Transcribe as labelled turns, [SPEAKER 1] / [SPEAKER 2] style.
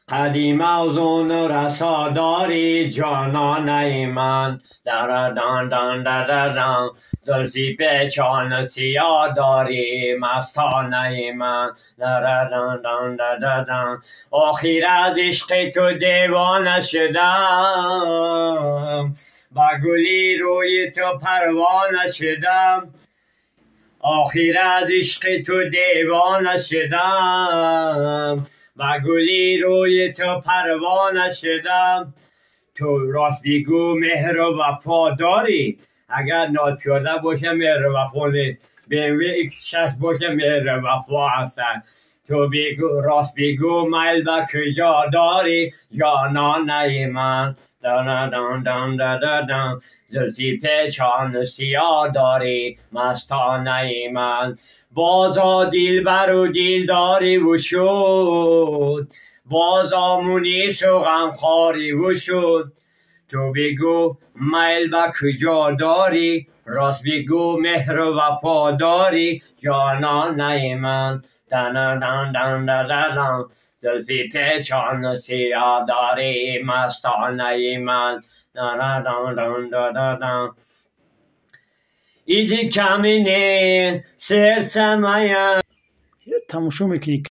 [SPEAKER 1] قدیم موزون رسا داری جانانه من دردان دان دردان زلفی پیچان سیاه داری مستانه من دردان دان دردان آخر از عشق تو دیوانه شدم با گلی روی تو پروانه شدم آخر از عشق تو دیوانه شدم و گلی روی تو پروانه شدم تو راست بگو مهر و وفا داری اگر ناپیاده باشه مهر و وفا نیست BMW X6 باشه مهر و وفا هستن تو بگو راست بگو میل به کجا داری جانانه من دان دان دان دان دان زلفی پیچان سیاه داری مستانه من بازا دلبر و دلداری وشود بازا منیس و غمخواری وشود تو بگو میل به کجا داری راست بگو مهر و وفا داری جانانه من دان دان دان دان زلفی پیچان سیاه داری مستانه من دان دان دان دان ایدی کمینه سرسمه
[SPEAKER 2] تماشا میکنی